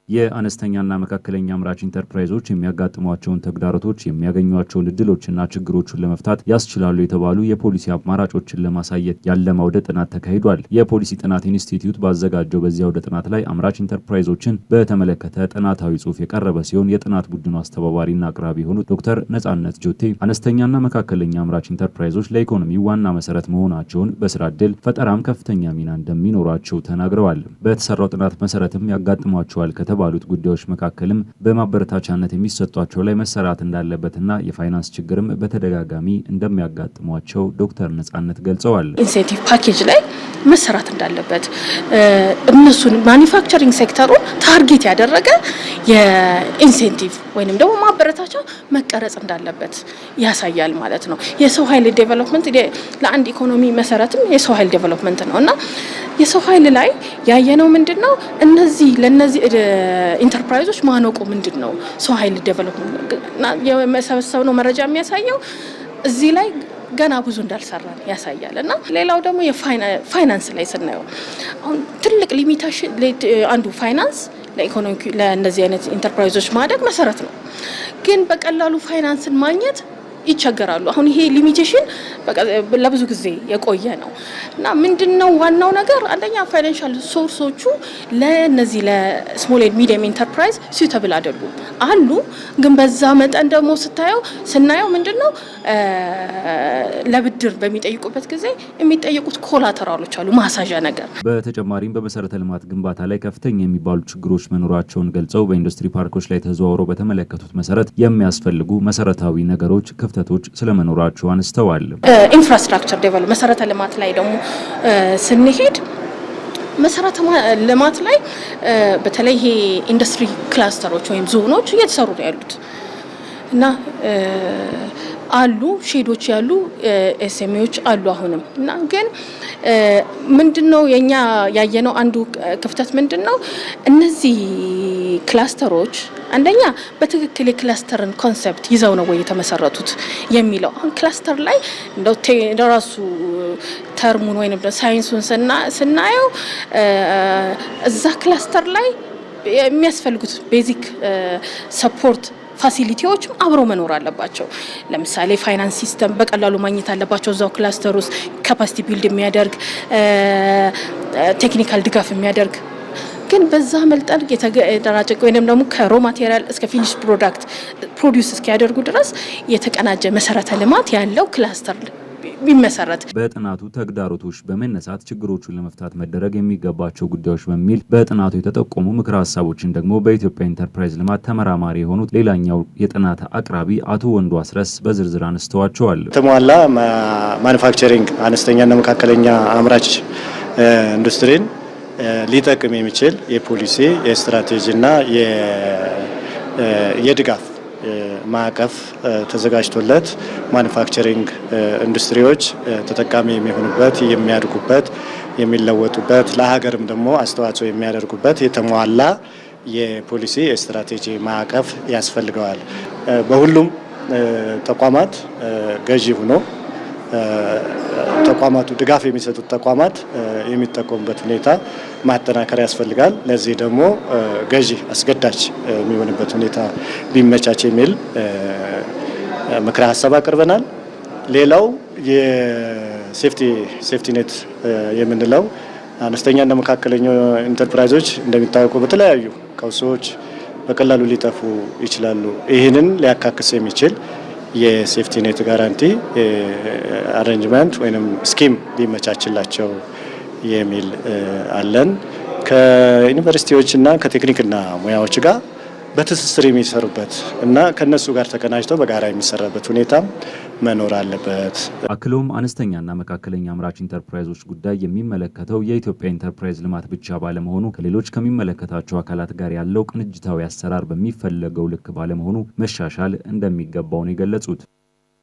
የአነስተኛና መካከለኛ አምራች ኢንተርፕራይዞች የሚያጋጥሟቸውን ተግዳሮቶች የሚያገኟቸውን እድሎችና ችግሮችን ለመፍታት ያስችላሉ የተባሉ የፖሊሲ አማራጮችን ለማሳየት ያለመ አውደ ጥናት ተካሂዷል። የፖሊሲ ጥናት ኢንስቲትዩት ባዘጋጀው በዚህ አውደ ጥናት ላይ አምራች ኢንተርፕራይዞችን በተመለከተ ጥናታዊ ጽሑፍ የቀረበ ሲሆን የጥናት ቡድኑ አስተባባሪና አቅራቢ የሆኑት ዶክተር ነጻነት ጆቴ አነስተኛና መካከለኛ አምራች ኢንተርፕራይዞች ለኢኮኖሚ ዋና መሰረት መሆናቸውን በስራ ዕድል ፈጠራም ከፍተኛ ሚና እንደሚኖራቸው ተናግረዋል። በተሰራው ጥናት መሰረትም ያጋጥሟቸዋል ባሉት ጉዳዮች መካከልም በማበረታቻነት የሚሰጧቸው ላይ መሰራት እንዳለበትና የፋይናንስ ችግርም በተደጋጋሚ እንደሚያጋጥሟቸው ዶክተር ነጻነት ገልጸዋል። ኢንሴንቲቭ ፓኬጅ ላይ መሰራት እንዳለበት እነሱን ማኒፋክቸሪንግ ሴክተሩን ታርጌት ያደረገ የኢንሴንቲቭ ወይንም ደግሞ ማበረታቻ መቀረጽ እንዳለበት ያሳያል ማለት ነው። የሰው ኃይል ዴቨሎፕመንት ለአንድ ኢኮኖሚ መሰረትም የሰው ኃይል ዴቨሎፕመንት ነውና የሰው ኃይል ላይ ያየነው ምንድነው እነዚህ ለነዚህ ኢንተርፕራይዞች ማነቆ ምንድነው ሰው ኃይል ዴቨሎፕመንት የመሰበሰብነው መረጃ የሚያሳየው እዚህ ላይ ገና ብዙ እንዳልሰራን ያሳያል። እና ሌላው ደግሞ የፋይናንስ ላይ ስናየው አሁን ትልቅ ሊሚቴሽን አንዱ ፋይናንስ ለኢኮኖሚ ለነዚህ አይነት ኢንተርፕራይዞች ማደግ መሰረት ነው። ግን በቀላሉ ፋይናንስን ማግኘት ይቸገራሉ። አሁን ይሄ ሊሚቴሽን ለብዙ ጊዜ የቆየ ነው እና ምንድነው ዋናው ነገር አንደኛ ፋይናንሻል ሶርሶቹ ለነዚህ ለስሞል ኤንድ ሚዲየም ኢንተርፕራይዝ ሱተብል አይደሉም አሉ። ግን በዛ መጠን ደግሞ ስናየው ምንድነው ለብድር በሚጠይቁበት ጊዜ የሚጠይቁት ኮላተራሎች አሉ ማሳዣ ነገር። በተጨማሪም በመሰረተ ልማት ግንባታ ላይ ከፍተኛ የሚባሉ ችግሮች መኖራቸውን ገልጸው በኢንዱስትሪ ፓርኮች ላይ ተዘዋውረው በተመለከቱት መሰረት የሚያስፈልጉ መሰረታዊ ነገሮች ክፍተቶች ስለመኖራቸው አንስተዋል። ኢንፍራስትራክቸር ዴቨሎፕመንት መሰረተ ልማት ላይ ደግሞ ስንሄድ መሰረተ ልማት ላይ በተለይ ይሄ ኢንዱስትሪ ክላስተሮች ወይም ዞኖች እየተሰሩ ነው ያሉት እና አሉ ሼዶች ያሉ ኤስኤምኤዎች አሉ አሁንም እና ግን ምንድነው የኛ ያየነው አንዱ ክፍተት ምንድነው እነዚህ ክላስተሮች አንደኛ በትክክል የክላስተርን ኮንሰፕት ይዘው ነው ወይ የተመሰረቱት የሚለው አሁን ክላስተር ላይ እንደው ራሱ ተርሙን ወይንም ሳይንሱን ስናየው እዛ ክላስተር ላይ የሚያስፈልጉት ቤዚክ ሰፖርት ፋሲሊቲዎች አብሮ መኖር አለባቸው። ለምሳሌ ፋይናንስ ሲስተም በቀላሉ ማግኘት አለባቸው እዛው ክላስተር ውስጥ ካፓሲቲ ቢልድ የሚያደርግ ቴክኒካል ድጋፍ የሚያደርግ ግን በዛ መልጠን የተደራጀ ወይንም ደግሞ ከሮ ማቴሪያል እስከ ፊኒሽ ፕሮዳክት ፕሮዲዩስ እስኪያደርጉ ድረስ የተቀናጀ መሰረተ ልማት ያለው ክላስተር ቢመሰረት። በጥናቱ ተግዳሮቶች በመነሳት ችግሮቹን ለመፍታት መደረግ የሚገባቸው ጉዳዮች በሚል በጥናቱ የተጠቆሙ ምክረ ሀሳቦችን ደግሞ በኢትዮጵያ ኢንተርፕራይዝ ልማት ተመራማሪ የሆኑት ሌላኛው የጥናት አቅራቢ አቶ ወንዱ አስረስ በዝርዝር አንስተዋቸዋል። ተሟላ ማኑፋክቸሪንግ አነስተኛና መካከለኛ አምራች ኢንዱስትሪን ሊጠቅም የሚችል የፖሊሲ የስትራቴጂና የድጋፍ ማዕቀፍ ተዘጋጅቶለት ማኑፋክቸሪንግ ኢንዱስትሪዎች ተጠቃሚ የሚሆኑበት የሚያድጉበት የሚለወጡበት ለሀገርም ደግሞ አስተዋጽኦ የሚያደርጉበት የተሟላ የፖሊሲ የስትራቴጂ ማዕቀፍ ያስፈልገዋል። በሁሉም ተቋማት ገዢ ሆኖ ተቋማቱ ድጋፍ የሚሰጡት ተቋማት የሚጠቀሙበት ሁኔታ ማጠናከር ያስፈልጋል። ለዚህ ደግሞ ገዢ አስገዳጅ የሚሆንበት ሁኔታ ቢመቻች የሚል ምክረ ሀሳብ አቅርበናል። ሌላው የሴፍቲ ኔት የምንለው አነስተኛና መካከለኛ ኢንተርፕራይዞች እንደሚታወቁ በተለያዩ ቀውሶች በቀላሉ ሊጠፉ ይችላሉ። ይህንን ሊያካክስ የሚችል የሴፍቲ ኔት ጋራንቲ አሬንጅመንት ወይም ስኪም ሊመቻችላቸው የሚል አለን። ከዩኒቨርሲቲዎችና ከቴክኒክና ሙያዎች ጋር በትስስር የሚሰሩበት እና ከነሱ ጋር ተቀናጅተው በጋራ የሚሰራበት ሁኔታ መኖር አለበት። አክሎም አነስተኛና መካከለኛ አምራች ኢንተርፕራይዞች ጉዳይ የሚመለከተው የኢትዮጵያ ኢንተርፕራይዝ ልማት ብቻ ባለመሆኑ ከሌሎች ከሚመለከታቸው አካላት ጋር ያለው ቅንጅታዊ አሰራር በሚፈለገው ልክ ባለመሆኑ መሻሻል እንደሚገባው ነው የገለጹት።